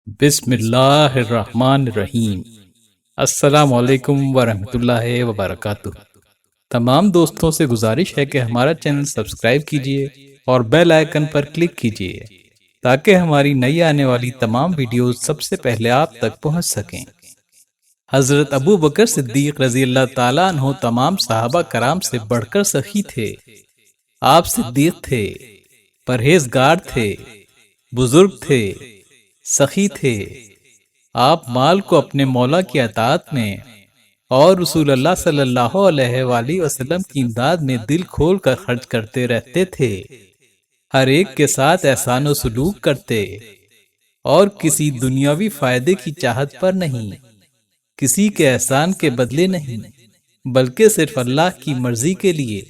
بسم اللہ الرحمن الرحیم۔ السلام علیکم ورحمۃ اللہ وبرکاتہ۔ تمام دوستوں سے گزارش ہے کہ ہمارا چینل سبسکرائب کیجیے اور بیل آئیکن پر کلک کیجیے تاکہ ہماری نئی آنے والی تمام ویڈیوز سب سے پہلے آپ تک پہنچ سکیں۔ حضرت ابو بکر صدیق رضی اللہ تعالیٰ عنہ تمام صحابہ کرام سے بڑھ کر سخی تھے۔ آپ صدیق تھے، پرہیزگار تھے، بزرگ تھے، سخی تھے۔ آپ مال کو اپنے مولا کی اطاعت میں اور رسول اللہ صلی اللہ علیہ وآلہ وسلم کی امداد میں دل کھول کر خرچ کرتے رہتے تھے۔ ہر ایک کے ساتھ احسان و سلوک کرتے اور کسی دنیاوی فائدے کی چاہت پر نہیں، کسی کے احسان کے بدلے نہیں، بلکہ صرف اللہ کی مرضی کے لیے،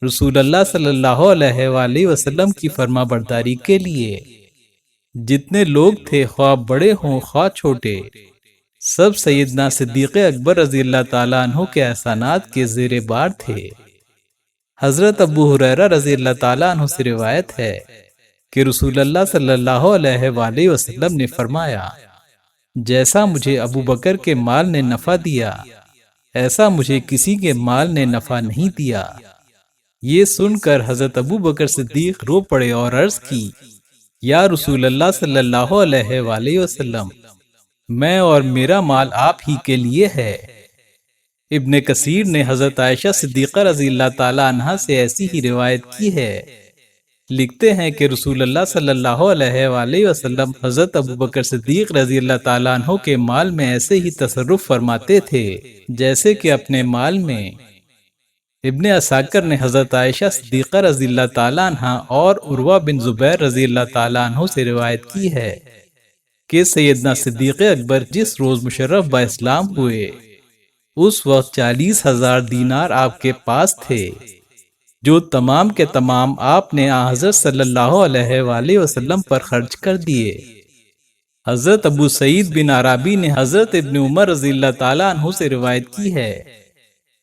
رسول اللہ صلی اللہ علیہ وآلہ وسلم کی فرما برداری کے لیے۔ جتنے لوگ تھے، خواہ بڑے ہوں خواہ چھوٹے، سب سیدنا صدیق اکبر رضی اللہ تعالیٰ عنہ کے احسانات کے زیر بار تھے۔ حضرت ابو ہریرہ رضی اللہ تعالیٰ عنہ سے روایت ہے کہ رسول اللہ صلی اللہ علیہ وآلہ وسلم نے فرمایا، جیسا مجھے ابو بکر کے مال نے نفع دیا، ایسا مجھے کسی کے مال نے نفع نہیں دیا۔ یہ سن کر حضرت ابو بکر صدیق رو پڑے اور عرض کی، یا رسول اللہ صلی اللہ علیہ وآلہ وسلم، میں اور میرا مال آپ ہی کے لیے ہے۔ ابن کثیر نے حضرت عائشہ صدیقہ رضی اللہ تعالی عنہا سے ایسی ہی روایت کی ہے۔ لکھتے ہیں کہ رسول اللہ صلی اللہ علیہ وآلہ وسلم حضرت ابو بکر صدیق رضی اللہ تعالی عنہ کے مال میں ایسے ہی تصرف فرماتے تھے جیسے کہ اپنے مال میں۔ ابن عساکر نے حضرت عائشہ صدیقہ رضی اللہ تعالیٰ عنہ اور عروہ بن زبیر رضی اللہ تعالیٰ عنہ سے روایت کی ہے کہ سیدنا صدیق اکبر جس روز مشرف با اسلام ہوئے، اس وقت 40,000 دینار آپ کے پاس تھے، جو تمام کے تمام آپ نے حضرت صلی اللہ علیہ وآلہ وسلم پر خرچ کر دیے۔ حضرت ابو سعید بن عرابی نے حضرت ابن عمر رضی اللہ تعالیٰ عنہ سے روایت کی ہے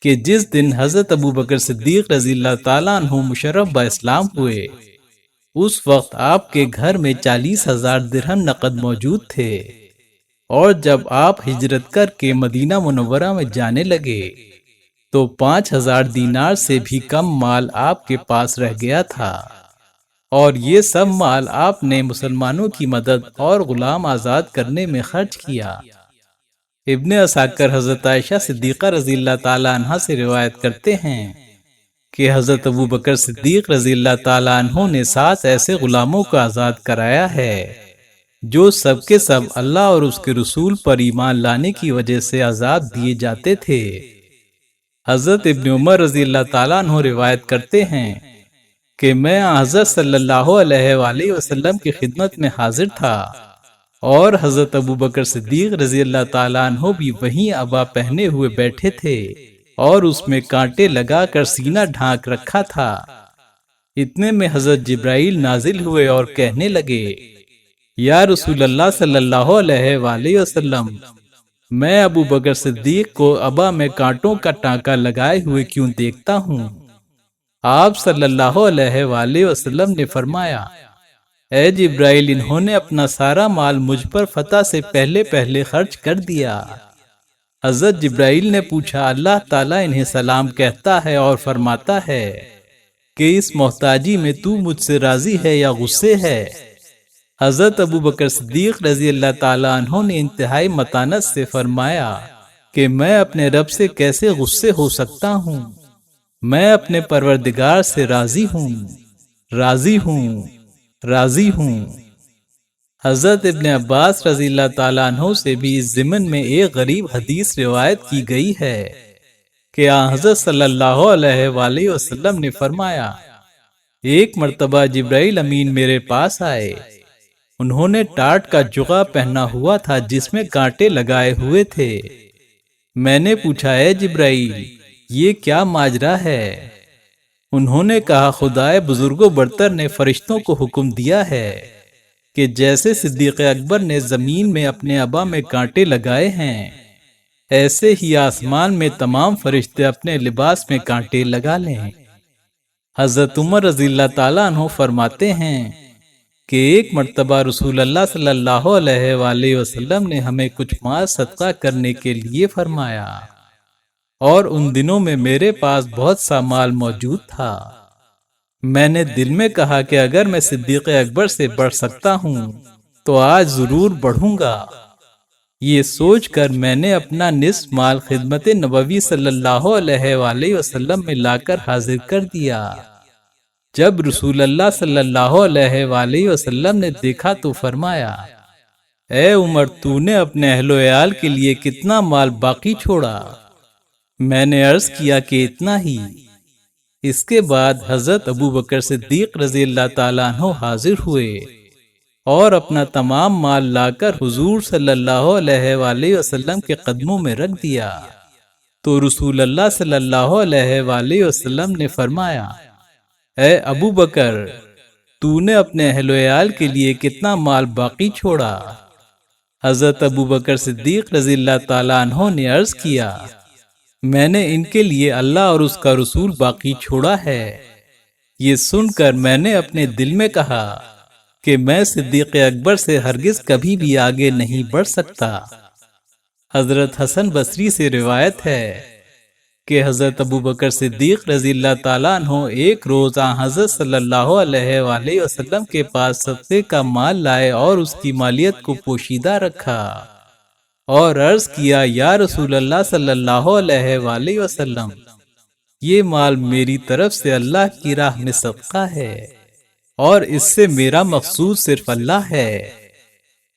کہ جس دن حضرت ابو بکر صدیق رضی اللہ تعالیٰ عنہ مشرف با اسلام ہوئے، اس وقت آپ کے گھر میں 40,000 درہم نقد موجود تھے، اور جب آپ ہجرت کر کے مدینہ منورہ میں جانے لگے تو 5,000 دینار سے بھی کم مال آپ کے پاس رہ گیا تھا، اور یہ سب مال آپ نے مسلمانوں کی مدد اور غلام آزاد کرنے میں خرچ کیا۔ ابن عساکر حضرت عائشہ صدیقہ رضی اللہ تعالیٰ عنہ سے روایت کرتے ہیں کہ حضرت ابو بکر صدیق رضی اللہ تعالیٰ عنہ نے 7 ایسے غلاموں کو آزاد کرایا ہے جو سب کے سب اللہ اور اس کے رسول پر ایمان لانے کی وجہ سے آزاد دیے جاتے تھے۔ حضرت ابن عمر رضی اللہ تعالیٰ عنہ روایت کرتے ہیں کہ میں حضرت صلی اللہ علیہ وآلہ وسلم کی خدمت میں حاضر تھا، اور حضرت ابو بکر صدیق رضی اللہ تعالیٰ عنہ بھی وہیں عبا پہنے ہوئے بیٹھے تھے اور اس میں کانٹے لگا کر سینہ ڈھانک رکھا تھا۔ اتنے میں حضرت جبرائیل نازل ہوئے اور کہنے لگے، یا رسول اللہ صلی اللہ علیہ وآلہ وسلم، میں ابو بکر صدیق کو عبا میں کانٹوں کا ٹانکا لگائے ہوئے کیوں دیکھتا ہوں؟ آپ صلی اللہ علیہ وآلہ وسلم نے فرمایا، اے جبرائیل، انہوں نے اپنا سارا مال مجھ پر فتح سے پہلے خرچ کر دیا۔ حضرت جبرائیل نے پوچھا، اللہ تعالیٰ انہیں سلام کہتا ہے اور فرماتا ہے کہ اس محتاجی میں تو مجھ سے راضی ہے یا غصے ہے؟ حضرت ابو بکر صدیق رضی اللہ تعالیٰ عنہ نے انتہائی متانت سے فرمایا کہ میں اپنے رب سے کیسے غصے ہو سکتا ہوں؟ میں اپنے پروردگار سے راضی ہوں، راضی ہوں، راضی ہوں۔ حضرت ابن عباس رضی اللہ تعالیٰ عنہ سے بھی اس ضمن میں ایک غریب حدیث روایت کی گئی ہے کہ حضرت صلی اللہ علیہ وآلہ وسلم نے فرمایا، ایک مرتبہ جبرائیل امین میرے پاس آئے، انہوں نے ٹاٹ کا جغہ پہنا ہوا تھا جس میں کانٹے لگائے ہوئے تھے۔ میں نے پوچھا، اے جبرائیل، یہ کیا ماجرا ہے؟ انہوں نے کہا، خدائے بزرگ و برتر نے فرشتوں کو حکم دیا ہے کہ جیسے صدیق اکبر نے زمین میں اپنے عبا میں کانٹے لگائے ہیں، ایسے ہی آسمان میں تمام فرشتے اپنے لباس میں کانٹے لگا لیں۔ حضرت عمر رضی اللہ تعالیٰ عنہ فرماتے ہیں کہ ایک مرتبہ رسول اللہ صلی اللہ علیہ وآلہ وسلم نے ہمیں کچھ مال صدقہ کرنے کے لیے فرمایا، اور ان دنوں میں میرے پاس بہت سا مال موجود تھا۔ میں نے دل میں کہا کہ اگر میں صدیق اکبر سے بڑھ سکتا ہوں تو آج ضرور بڑھوں گا۔ یہ سوچ کر میں نے اپنا نصف مال خدمت نبوی صلی اللہ علیہ وآلہ وسلم میں لا کر حاضر کر دیا۔ جب رسول اللہ صلی اللہ علیہ وآلہ وسلم نے دیکھا تو فرمایا، اے عمر، تو نے اپنے اہل و عیال کے لیے کتنا مال باقی چھوڑا؟ میں نے عرض کیا کہ اتنا ہی۔ اس کے بعد حضرت ابو بکر صدیق رضی اللہ تعالیٰ عنہ حاضر ہوئے اور اپنا تمام مال لا کر حضور صلی اللہ علیہ وآلہ وسلم کے قدموں میں رکھ دیا۔ تو رسول اللہ صلی اللہ علیہ وآلہ وسلم نے فرمایا، اے ابو بکر، تو نے اپنے اہل و عیال کے لیے کتنا مال باقی چھوڑا؟ حضرت ابو بکر صدیق رضی اللہ تعالیٰ عنہ نے عرض کیا، میں نے ان کے لیے اللہ اور اس کا رسول باقی چھوڑا ہے۔ یہ سن کر میں نے اپنے دل میں کہا کہ میں صدیق اکبر سے ہرگز کبھی بھی آگے نہیں بڑھ سکتا۔ حضرت حسن بصری سے روایت ہے کہ حضرت ابو بکر صدیق رضی اللہ تعالیٰ عنہ ایک روز حضرت صلی اللہ علیہ وآلہ وسلم کے پاس صدقے کا مال لائے اور اس کی مالیت کو پوشیدہ رکھا اور عرض کیا، یا رسول اللہ صلی اللہ علیہ وآلہ وسلم، یہ مال میری طرف سے اللہ کی راہ میں صدقہ ہے اور اس سے میرا مقصود صرف اللہ ہے۔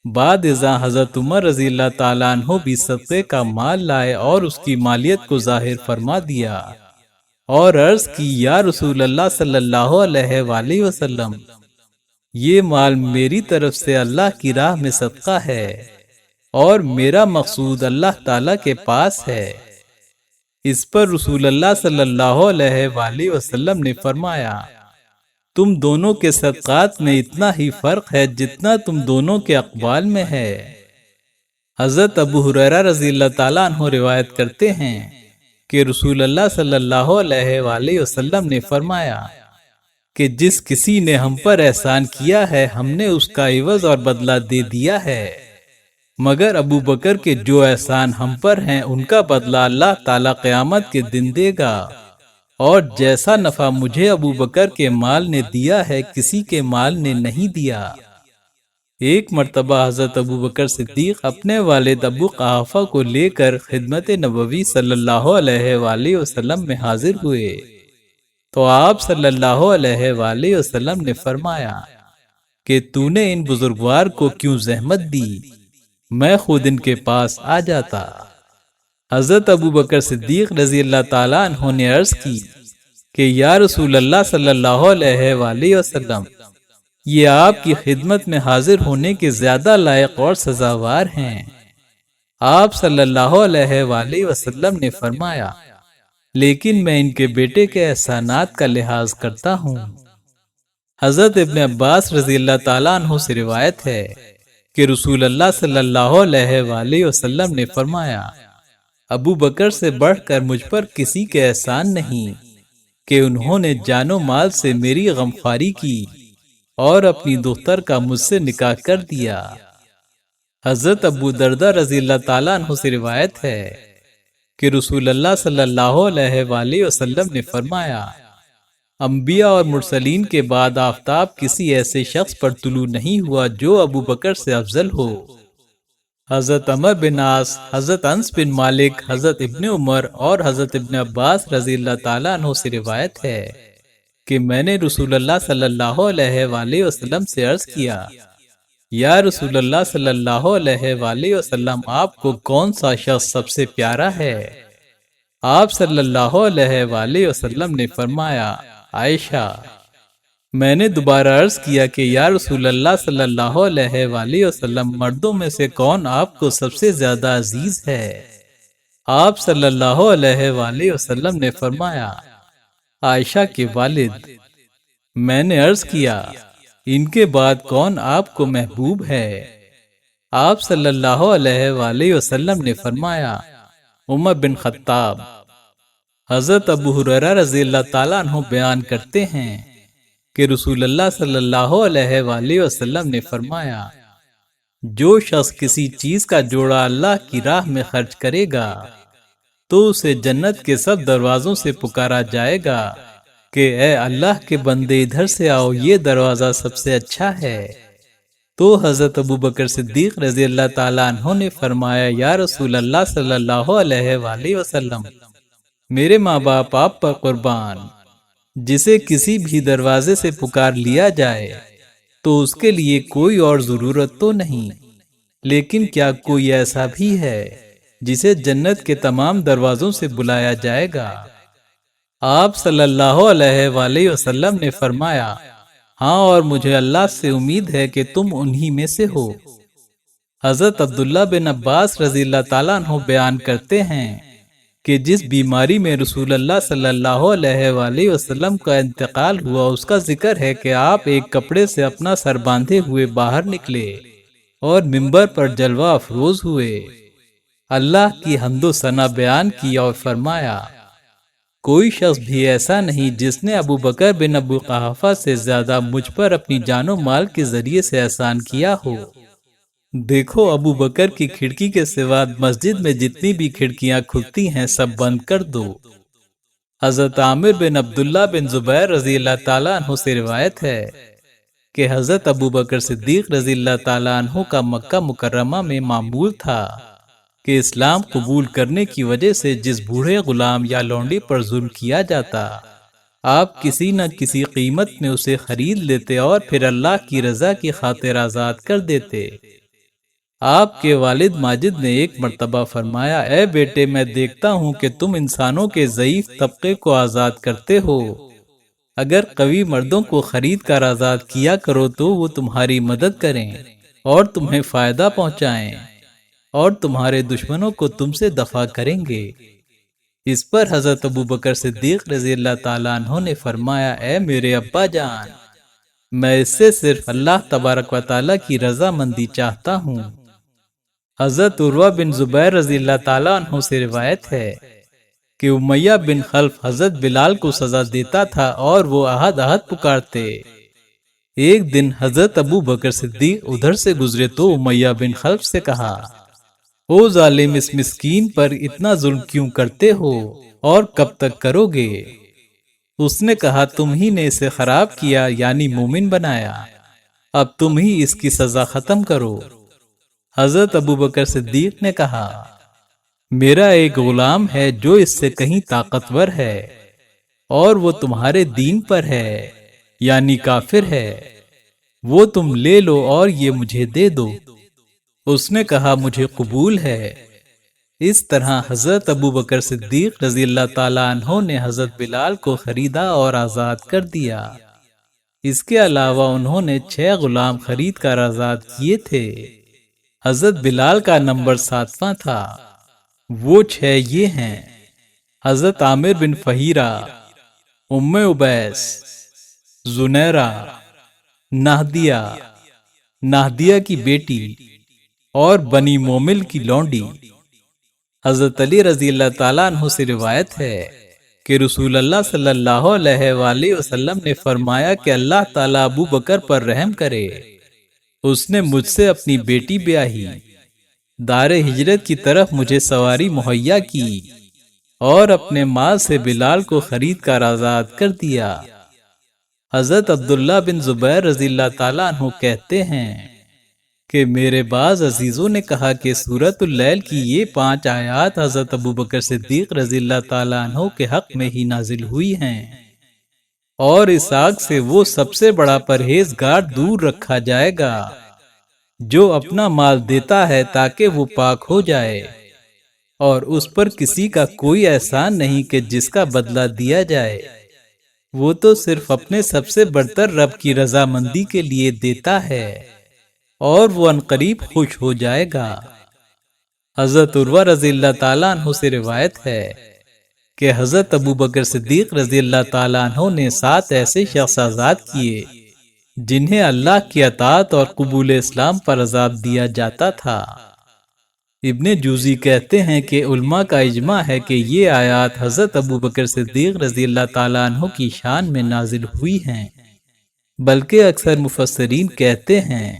بعد ازاں حضرت عمر رضی اللہ تعالیٰ عنہ بھی صدقے کا مال لائے اور اس کی مالیت کو ظاہر فرما دیا اور عرض کی، یا رسول اللہ صلی اللہ علیہ وآلہ وسلم، یہ مال میری طرف سے اللہ کی راہ میں صدقہ ہے اور میرا مقصود اللہ تعالیٰ کے پاس ہے۔ اس پر رسول اللہ صلی اللہ علیہ وآلہ وسلم نے فرمایا، تم دونوں کے صدقات میں اتنا ہی فرق ہے جتنا تم دونوں کے اقوال میں ہے۔ حضرت ابو ہریرہ رضی اللہ تعالیٰ عنہ روایت کرتے ہیں کہ رسول اللہ صلی اللہ علیہ وآلہ وسلم نے فرمایا کہ جس کسی نے ہم پر احسان کیا ہے ہم نے اس کا عوض اور بدلہ دے دیا ہے، مگر ابو بکر کے جو احسان ہم پر ہیں ان کا بدلہ اللہ تعالیٰ قیامت کے دن دے گا، اور جیسا نفع مجھے ابو بکر کے مال نے دیا ہے کسی کے مال نے نہیں دیا۔ ایک مرتبہ حضرت ابو بکر صدیق اپنے والد ابو قحافہ کو لے کر خدمت نبوی صلی اللہ علیہ وآلہ وسلم میں حاضر ہوئے تو آپ صلی اللہ علیہ وآلہ وسلم نے فرمایا کہ تو نے ان بزرگوار کو کیوں زحمت دی؟ میں خود ان کے پاس آ جاتا۔ حضرت ابو بکر صدیق رضی اللہ تعالیٰ عنہ نے عرض کی کہ یا رسول اللہ صلی اللہ علیہ وآلہ وسلم، یہ آپ کی خدمت میں حاضر ہونے کے زیادہ لائق اور سزاوار ہیں۔ آپ صلی اللہ علیہ وآلہ وسلم نے فرمایا، لیکن میں ان کے بیٹے کے احسانات کا لحاظ کرتا ہوں۔ حضرت ابن عباس رضی اللہ تعالیٰ عنہ سے روایت ہے کہ رسول اللہ صلی اللہ علیہ وآلہ وسلم نے فرمایا، ابو بکر سے بڑھ کر مجھ پر کسی کے احسان نہیں کہ انہوں نے جان و مال سے میری غمخواری کی اور اپنی دختر کا مجھ سے نکاح کر دیا۔ حضرت ابو دردہ رضی اللہ تعالیٰ عنہ سے روایت ہے کہ رسول اللہ صلی اللہ علیہ وآلہ وسلم نے فرمایا، انبیاء اور مرسلین کے بعد آفتاب کسی ایسے شخص پر طلوع نہیں ہوا جو ابو بکر سے افضل ہو۔ حضرت عمر بن عاص، حضرت انس بن مالک، حضرت ابن عمر اور حضرت ابن عباس رضی اللہ تعالیٰ عنہ سے روایت ہے کہ میں نے رسول اللہ صلی اللہ علیہ وآلہ وسلم سے عرض کیا، یا رسول اللہ صلی اللہ علیہ وآلہ وسلم، آپ کو کون سا شخص سب سے پیارا ہے؟ آپ صلی اللہ علیہ وآلہ وسلم نے فرمایا، عائشہ۔ میں نے دوبارہ عرض کیا کہ یا رسول اللہ صلی اللہ علیہ وآلہ وسلم، مردوں میں سے کون آپ کو سب سے زیادہ عزیز ہے؟ آپ صلی اللہ علیہ وآلہ وسلم نے فرمایا، عائشہ کے والد۔ میں نے عرض کیا، ان کے بعد کون آپ کو محبوب ہے؟ آپ صلی اللہ علیہ وآلہ وسلم نے فرمایا، عمر بن خطاب۔ حضرت ابو ہریرہ رضی اللہ تعالیٰ عنہ بیان کرتے ہیں کہ رسول اللہ صلی اللہ علیہ وآلہ وسلم نے فرمایا، جو شخص کسی چیز کا جوڑا اللہ کی راہ میں خرچ کرے گا تو اسے جنت کے سب دروازوں سے پکارا جائے گا کہ اے اللہ کے بندے ادھر سے آؤ، یہ دروازہ سب سے اچھا ہے۔ تو حضرت ابوبکر صدیق رضی اللہ تعالیٰ عنہ نے فرمایا، یا رسول اللہ صلی اللہ علیہ وآلہ وسلم، میرے ماں باپ آپ پر قربان، جسے کسی بھی دروازے سے پکار لیا جائے تو اس کے لیے کوئی اور ضرورت تو نہیں، لیکن کیا کوئی ایسا بھی ہے جسے جنت کے تمام دروازوں سے بلایا جائے گا؟ آپ صلی اللہ علیہ وآلہ وسلم نے فرمایا، ہاں، اور مجھے اللہ سے امید ہے کہ تم انہی میں سے ہو۔ حضرت عبداللہ بن عباس رضی اللہ تعالیٰ عنہ بیان کرتے ہیں کہ جس بیماری میں رسول اللہ صلی اللہ علیہ وآلہ وسلم کا انتقال ہوا، اس کا ذکر ہے کہ آپ ایک کپڑے سے اپنا سر باندھے ہوئے باہر نکلے اور منبر پر جلوہ افروز ہوئے، اللہ کی حمد و ثنا بیان کی اور فرمایا، کوئی شخص بھی ایسا نہیں جس نے ابو بکر بن ابو قحافہ سے زیادہ مجھ پر اپنی جان و مال کے ذریعے سے احسان کیا ہو۔ دیکھو، ابو بکر کی کھڑکی کے سوا مسجد میں جتنی بھی کھڑکیاں کھلتی ہیں سب بند کر دو۔ حضرت عامر بن عبداللہ بن زبیر رضی اللہ تعالیٰ عنہ سے روایت ہے کہ حضرت ابو بکر صدیق رضی اللہ تعالیٰ عنہ کا مکہ مکرمہ میں معمول تھا کہ اسلام قبول کرنے کی وجہ سے جس بوڑھے غلام یا لونڈی پر ظلم کیا جاتا، آپ کسی نہ کسی قیمت میں اسے خرید لیتے اور پھر اللہ کی رضا کی خاطر آزاد کر دیتے۔ آپ کے والد ماجد نے ایک مرتبہ فرمایا، اے بیٹے، میں دیکھتا ہوں کہ تم انسانوں کے ضعیف طبقے کو آزاد کرتے ہو، اگر قوی مردوں کو خرید کر آزاد کیا کرو تو وہ تمہاری مدد کریں اور تمہیں فائدہ پہنچائیں، اور تمہارے دشمنوں کو تم سے دفع کریں گے۔ اس پر حضرت ابوبکر صدیق رضی اللہ تعالیٰ عنہ نے فرمایا، اے میرے ابا جان، میں اس سے صرف اللہ تبارک و تعالیٰ کی رضا مندی چاہتا ہوں۔ حضرت عروہ بن زبیر رضی اللہ تعالیٰ عنہ سے روایت ہے کہ امیہ بن خلف حضرت بلال کو سزا دیتا تھا اور وہ احد احد پکارتے۔ ایک دن حضرت ابو بکر صدیق ادھر سے گزرے تو امیہ بن خلف سے کہا، او ظالم، اس مسکین پر اتنا ظلم کیوں کرتے ہو اور کب تک کرو گے؟ اس نے کہا، تم ہی نے اسے خراب کیا، یعنی مومن بنایا، اب تم ہی اس کی سزا ختم کرو۔ حضرت ابو بکر صدیق نے کہا، میرا ایک غلام ہے جو اس سے کہیں طاقتور ہے اور وہ تمہارے دین پر ہے، یعنی کافر ہے، وہ تم لے لو اور یہ مجھے دے دو۔ اس نے کہا، مجھے قبول ہے۔ اس طرح حضرت ابو بکر صدیق رضی اللہ تعالیٰ عنہ نے حضرت بلال کو خریدا اور آزاد کر دیا۔ اس کے علاوہ انہوں نے 6 غلام خرید کر آزاد کیے تھے۔ حضرت بلال کا نمبر 7واں تھا۔ وہ 6 یہ ہیں: حضرت عامر بن فہیرہ، ام عبیس، زنیرہ، نہدیہ کی بیٹی اور بنی مومل کی لونڈی۔ حضرت علی رضی اللہ تعالیٰ عنہ سے روایت ہے کہ رسول اللہ صلی اللہ علیہ وآلہ وسلم نے فرمایا کہ اللہ تعالیٰ ابو بکر پر رحم کرے، اس نے مجھ سے اپنی بیٹی بیاہی، دار ہجرت کی طرف مجھے سواری مہیا کی اور اپنے مال سے بلال کو خرید کر آزاد کر دیا۔ حضرت عبداللہ بن زبیر رضی اللہ تعالیٰ عنہ کہتے ہیں کہ میرے بعض عزیزوں نے کہا کہ سورۃ اللیل کی یہ 5 آیات حضرت ابوبکر صدیق رضی اللہ تعالیٰ عنہ کے حق میں ہی نازل ہوئی ہیں، اور اس آگ سے وہ سب سے بڑا پرہیزگار دور رکھا جائے گا جو اپنا مال دیتا ہے تاکہ وہ پاک ہو جائے، اور اس پر کسی کا کوئی احسان نہیں کہ جس کا بدلہ دیا جائے، وہ تو صرف اپنے سب سے برتر رب کی رضامندی کے لیے دیتا ہے، اور وہ عنقریب خوش ہو جائے گا۔ حضرت عروہ رضی اللہ تعالیٰ عنہ سے روایت ہے کہ حضرت ابوبکر صدیق رضی اللہ تعالیٰ عنہ نے 7 ایسے شخص آزاد کیے جنہیں اللہ کی اطاعت اور قبول اسلام پر عذاب دیا جاتا تھا۔ ابن جوزی کہتے ہیں کہ علماء کا اجماع ہے کہ یہ آیات حضرت ابوبکر صدیق رضی اللہ تعالیٰ عنہ کی شان میں نازل ہوئی ہیں۔ بلکہ اکثر مفسرین کہتے ہیں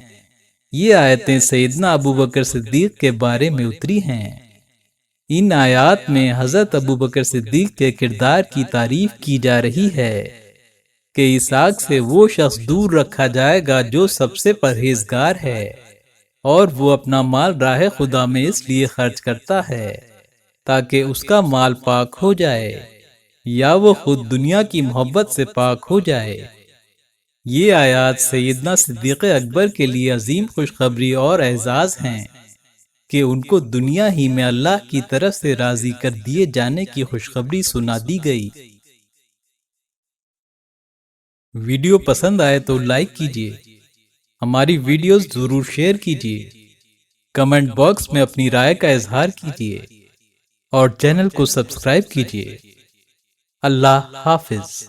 یہ آیتیں سیدنا ابو بکر صدیق کے بارے میں اتری ہیں۔ ان آیات میں حضرت ابو بکر صدیق کے کردار کی تعریف کی جا رہی ہے کہ اسحاق سے وہ شخص دور رکھا جائے گا جو سب سے پرہیزگار ہے، اور وہ اپنا مال راہ خدا میں اس لیے خرچ کرتا ہے تاکہ اس کا مال پاک ہو جائے یا وہ خود دنیا کی محبت سے پاک ہو جائے۔ یہ آیات سیدنا صدیق اکبر کے لیے عظیم خوشخبری اور اعزاز ہیں کہ ان کو دنیا ہی میں اللہ کی طرف سے راضی کر دیے جانے کی خوشخبری سنا دی گئی۔ ویڈیو پسند آئے تو لائک کیجیے، ہماری ویڈیوز ضرور شیئر کیجیے، کمنٹ باکس میں اپنی رائے کا اظہار کیجیے اور چینل کو سبسکرائب کیجیے۔ اللہ حافظ۔